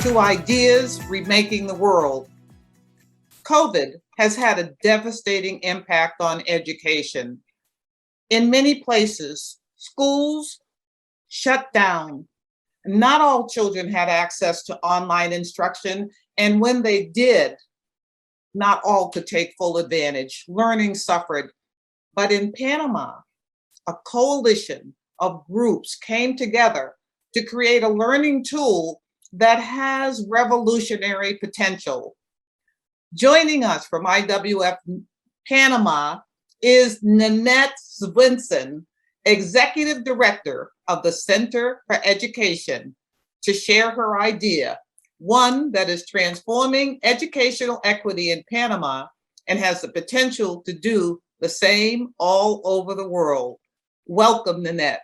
to ideas remaking the world. COVID has had a devastating impact on education. In many places, schools shut down. Not all children had access to online instruction, and when they did, not all could take full advantage. Learning suffered. But in Panama, a coalition of groups came together to create a learning tool that has revolutionary potential. Joining us from IWF Panama is Nanette Svenson, Executive Director of the Center for Education, to share her idea, one that is transforming educational equity in Panama and has the potential to do the same all over the world. Welcome, Nanette.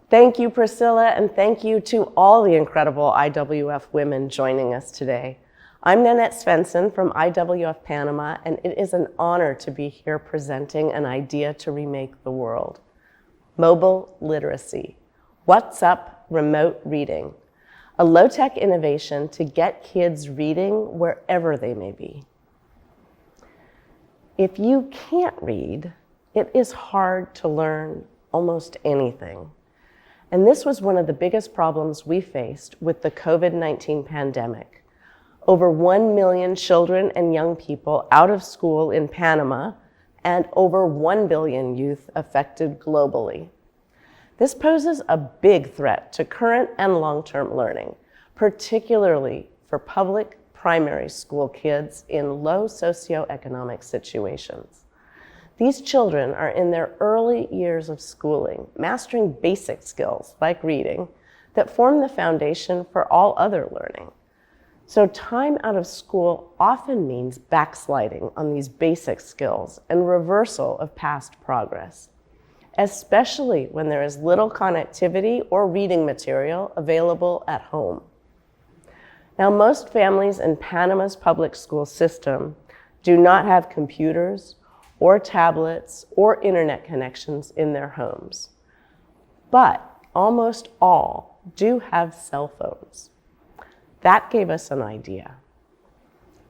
Thank you, Priscilla, and thank you to all the incredible IWF women joining us today. I'm Nanette Svenson from IWF Panama, and it is an honor to be here presenting an idea to remake the world. Mobile literacy. What's up, remote reading? A low-tech innovation to get kids reading wherever they may be. If you can't read, it is hard to learn almost anything. And this was one of the biggest problems we faced with the COVID-19 pandemic. Over 1 million children and young people out of school in Panama, and over 1 billion youth affected globally. This poses a big threat to current and long-term learning, particularly for public primary school kids in low socioeconomic situations. These children are in their early years of schooling, mastering basic skills like reading that form the foundation for all other learning. So time out of school often means backsliding on these basic skills and reversal of past progress, especially when there is little connectivity or reading material available at home. Now, most families in Panama's public school system do not have computers or tablets or internet connections in their homes, but almost all do have cell phones. That gave us an idea.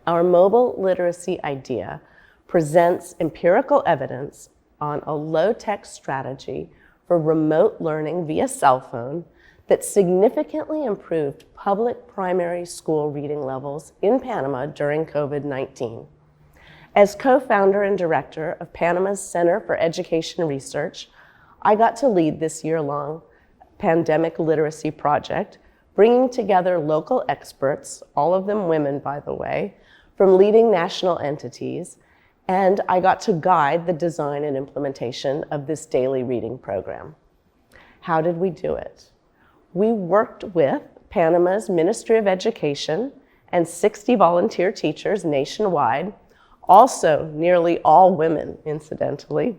Our mobile literacy idea presents empirical evidence on a low-tech strategy for remote learning via cell phone that significantly improved public primary school reading levels in Panama during COVID-19. As co-founder and director of Panama's Center for Education Research, I got to lead this year-long pandemic literacy project, bringing together local experts, all of them women, by the way, from leading national entities, and I got to guide the design and implementation of this daily reading program. How did we do it? We worked with Panama's Ministry of Education and 60 volunteer teachers nationwide, also nearly all women, incidentally,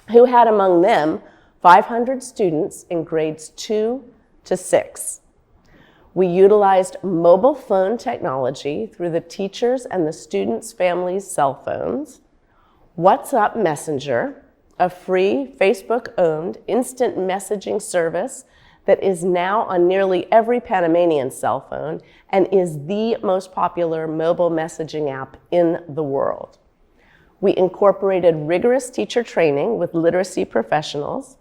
who had among them 500 students in grades 2 to 6. We utilized mobile phone technology through the teachers' and the students' families' cell phones, WhatsApp Messenger, a free Facebook-owned instant messaging service that is now on nearly every Panamanian cell phone and is the most popular mobile messaging app in the world. We incorporated rigorous teacher training with literacy professionals,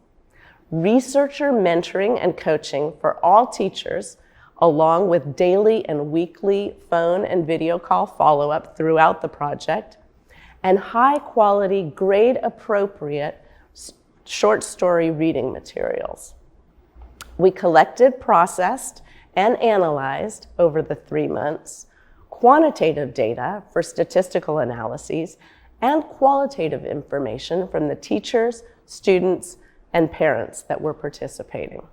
researcher mentoring and coaching for all teachers, along with daily and weekly phone and video call follow-up throughout the project, and high-quality, grade-appropriate short story reading materials. We collected, processed, and analyzed over the 3 months quantitative data for statistical analyses and qualitative information from the teachers, students, and parents that were participating.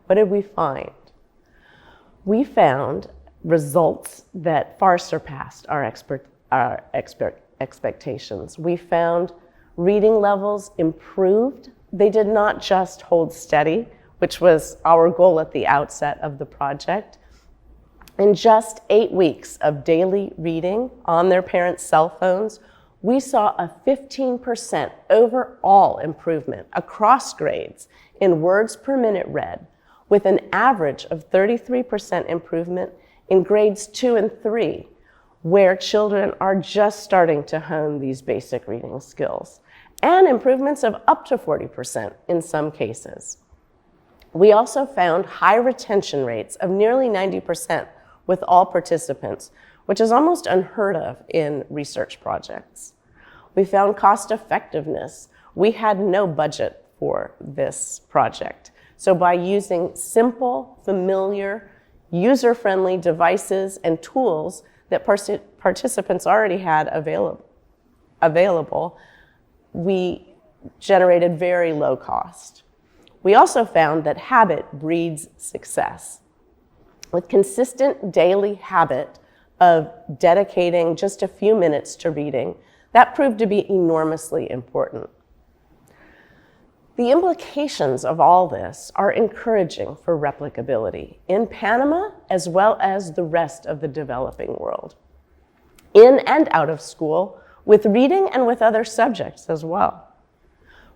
What did we find? We found results that far surpassed our expectations. We found reading levels improved. They did not just hold steady, which was our goal at the outset of the project. In just 8 weeks of daily reading on their parents' cell phones, we saw a 15% overall improvement across grades in words per minute read, with an average of 33% improvement in grades 2 and 3, where children are just starting to hone these basic reading skills, and improvements of up to 40% in some cases. We also found high retention rates of nearly 90% with all participants, which is almost unheard of in research projects. We found cost effectiveness. We had no budget for this project. So by using simple, familiar, user-friendly devices and tools that participants already had available, we generated very low cost. We also found that habit breeds success. With consistent daily habit of dedicating just a few minutes to reading, that proved to be enormously important. The implications of all this are encouraging for replicability in Panama as well as the rest of the developing world, in and out of school, with reading and with other subjects as well.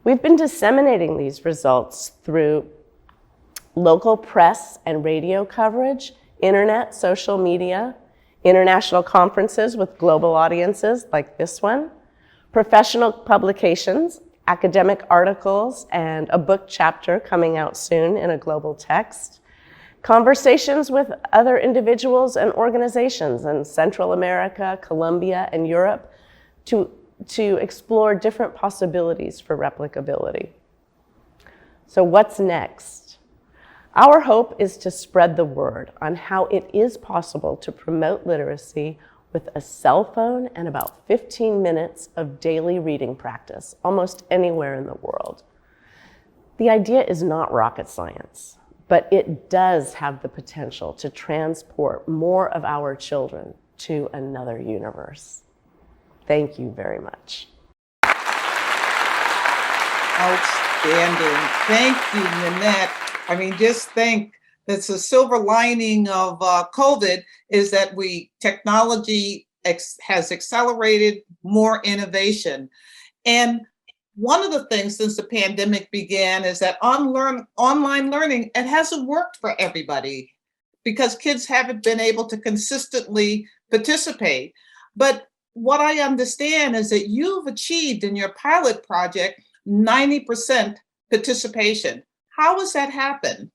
We've been disseminating these results through local press and radio coverage, internet, social media, international conferences with global audiences like this one, professional publications, academic articles, and a book chapter coming out soon in a global text, conversations with other individuals and organizations in Central America, Colombia, and Europe to explore different possibilities for replicability. So what's next? Our hope is to spread the word on how it is possible to promote literacy with a cell phone and about 15 minutes of daily reading practice almost anywhere in the world. The idea is not rocket science, but it does have the potential to transport more of our children to another universe. Thank you very much. Outstanding. Thank you, Nanette. I mean, just think that's the silver lining of COVID is that technology has accelerated more innovation. And one of the things since the pandemic began is that online learning, it hasn't worked for everybody because kids haven't been able to consistently participate. But what I understand is that you've achieved in your pilot project 90% participation. How has that happened?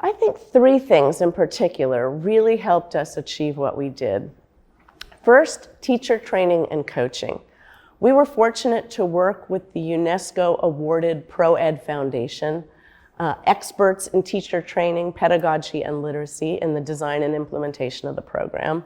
I think 3 things in particular really helped us achieve what we did. First, teacher training and coaching. We were fortunate to work with the UNESCO awarded ProEd Foundation, experts in teacher training, pedagogy, and literacy in the design and implementation of the program.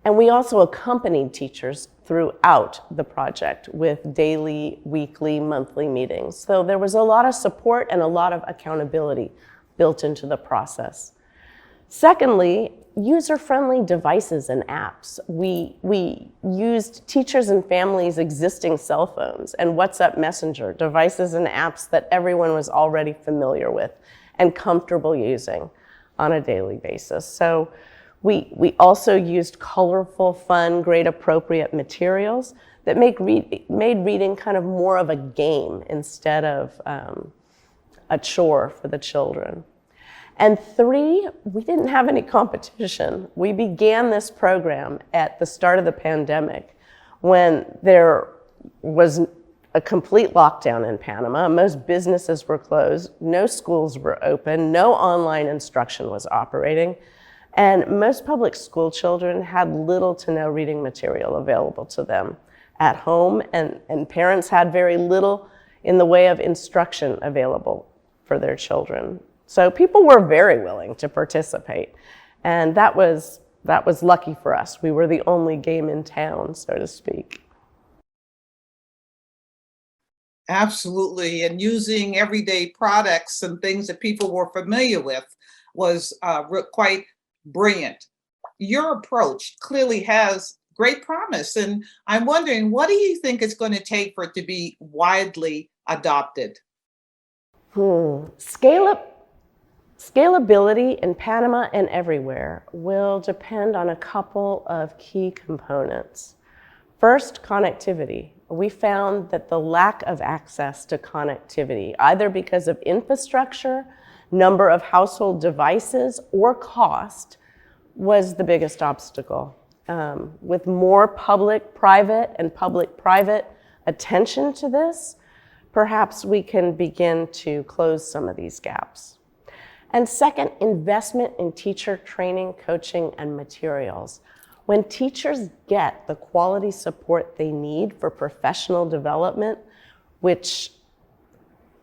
And we also accompanied teachers throughout the project with daily, weekly, monthly meetings. So there was a lot of support and a lot of accountability built into the process. Secondly, user-friendly devices and apps. We used teachers and families' existing cell phones and WhatsApp Messenger, devices and apps that everyone was already familiar with and comfortable using on a daily basis. So we also used colorful, fun, grade-appropriate materials that made reading kind of more of a game instead of a chore for the children. And 3, we didn't have any competition. We began this program at the start of the pandemic when there was a complete lockdown in Panama. Most businesses were closed, no schools were open, no online instruction was operating, and most public school children had little to no reading material available to them at home, and parents had very little in the way of instruction available for their children. So people were very willing to participate, and that was lucky for us. We were the only game in town, so to speak. Absolutely, and using everyday products and things that people were familiar with was quite brilliant. Your approach clearly has great promise, and I'm wondering, what do you think it's going to take for it to be widely adopted? Scalability in Panama and everywhere will depend on a couple of key components. First, connectivity. We found that the lack of access to connectivity, either because of infrastructure, number of household devices or cost was the biggest obstacle. With more public-private and public-private attention to this, perhaps we can begin to close some of these gaps. And second, investment in teacher training, coaching, and materials. When teachers get the quality support they need for professional development, which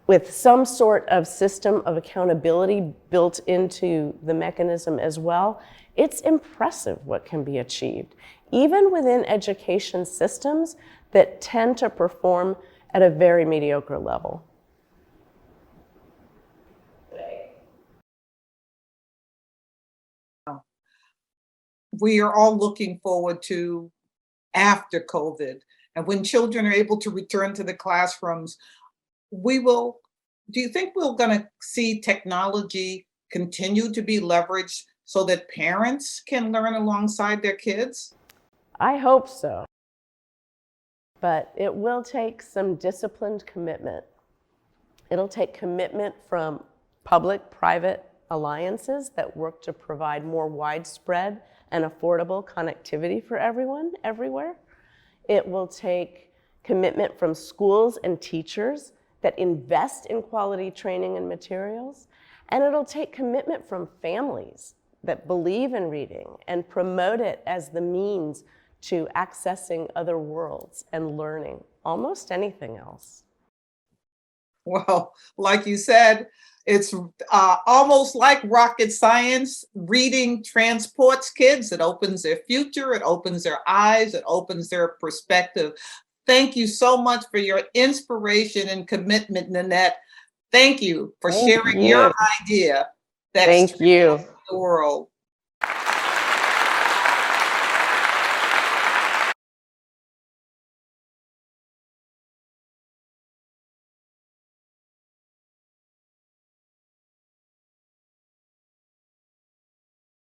with some sort of system of accountability built into the mechanism as well, it's impressive what can be achieved, even within education systems that tend to perform at a very mediocre level. We are all looking forward to after COVID, and when children are able to return to the classrooms, do you think we're going to see technology continue to be leveraged so that parents can learn alongside their kids? I hope so. But it will take some disciplined commitment. It'll take commitment from public-private alliances that work to provide more widespread and affordable connectivity for everyone, everywhere. It will take commitment from schools and teachers that invest in quality training and materials. And it'll take commitment from families that believe in reading and promote it as the means to accessing other worlds and learning almost anything else. Well, like you said, it's almost like rocket science. Reading transports kids. It opens their future. It opens their eyes. It opens their perspective. Thank you so much for your inspiration and commitment, Nanette. Thank you for sharing your idea. Thank you. The world.